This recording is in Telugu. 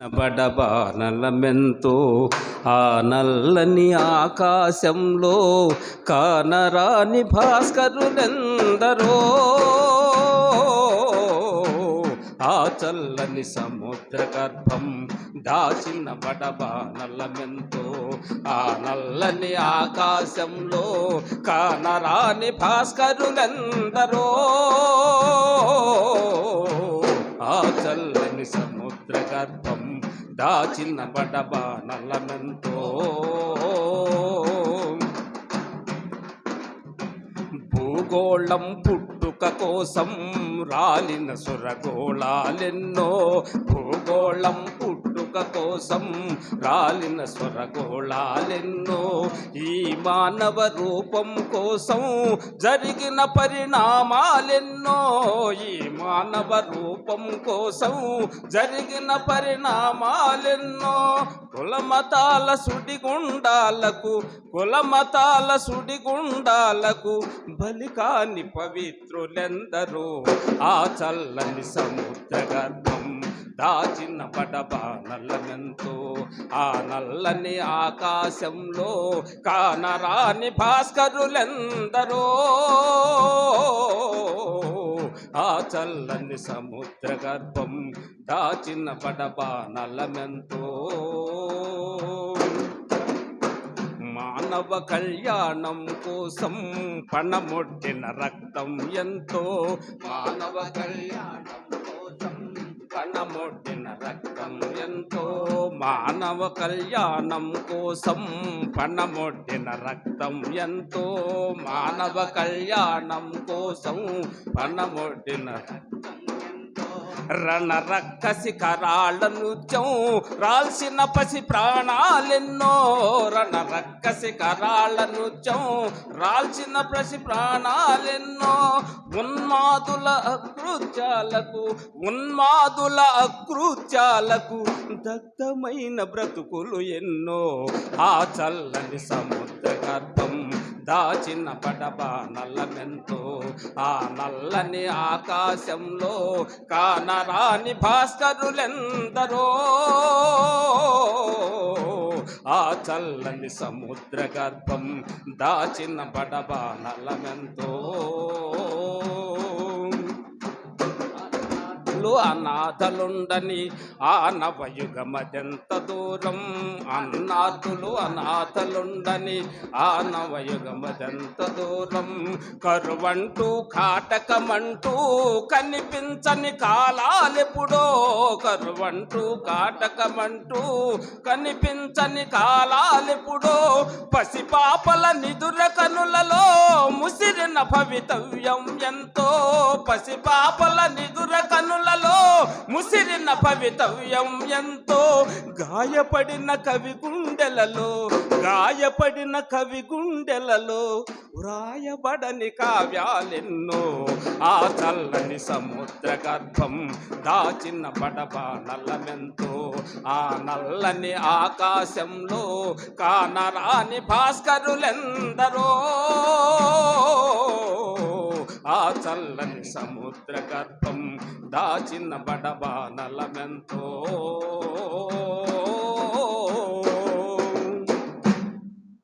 బడబానలమెంతో ఆ నల్లని ఆకాశంలో కానరాని భాస్కరులెందరో ఆ చల్లని సముద్ర గర్భం దాచిన బడబానలమెంతో ఆ నల్లని ఆకాశంలో కానరాని భాస్కరులెందరో ఆ చల్లని సముద్ర గర్భం దాచిన బడబానలమెంతో భూగోళం పుట్టుక కోసం రాలిన సురగోళాలెన్నో భూగోళం పుట్టుక కోసం రాలిన స్వరగోళాలెన్నో ఈ మానవ రూపం కోసం జరిగిన పరిణామాలెన్నో ఈ మానవ రూపం కోసం జరిగిన పరిణామాలెన్నో కులమతాల సుడిగుండాలకు బలికాని పవిత్రులెందరో ఆ చల్లని సముద్ర గర్భం దాచిన బడబానలమెంతో ఆ నల్లని ఆకాశంలో కానరాని భాస్కరులెందరో ఆ చల్లని సముద్ర గర్భం దాచిన బడబానలమెంతో మానవ కళ్యాణం కోసం పణమొట్టిన రక్తం ఎంతో మానవ కళ్యాణం కోసం పణమొట్టిన రక్తం ఎంతో మానవ కళ్యాణం కోసం పణమొట్టిన రక్తం ఎంతో మానవ కళ్యాణం కోసం పణమొట్టిన రణరక్కసి కరాళ్ళ నృత్యం రాల్సిన పసి ప్రాణాలెన్నో రణరక్కసి కరాళ్ళ నృత్యం రాల్చిన పసి ప్రాణాలెన్నో ఉన్మాదుల అకృత్యాలకు దగ్ధమైన బ్రతుకులు ఎన్నో ఆ చల్లని సముద్ర గర్భం దాచిన బడబానలమెంతో ఆ నల్లని ఆకాశంలో కానరాని భాస్కరులెందరో ఆ చల్లని సముద్ర గర్భం దాచిన బడబానలమెంతో అనాథలుండని ఆ నవయుగమదెంత దూరం అనాథలుండని ఆ నవయుగమదెంత దూరం కరువంటూ కాటకమంటూ కనిపించని కాలాలెప్పుడో కరువంటూ కాటకమంటూ కనిపించని కాలాలెప్పుడో పసిపాపల నిదుర కనులలో ముసిరిన భవితవ్యం ఎంతో పసిపాపల నిదుర కనులలో ముసిరిన భవితవ్యం ఎంతో గాయపడిన కవి గుండెలలో వ్రాయబడని కావ్యాలెన్నో ఆ చల్లని సముద్ర గర్భం దాచిన బడబానలమెంతో ఆ నల్లని ఆకాశంలో కానరాని భాస్కరులెందరో ఆ చల్లని సముద్ర గర్భం దాచిన బడబానలమెంతో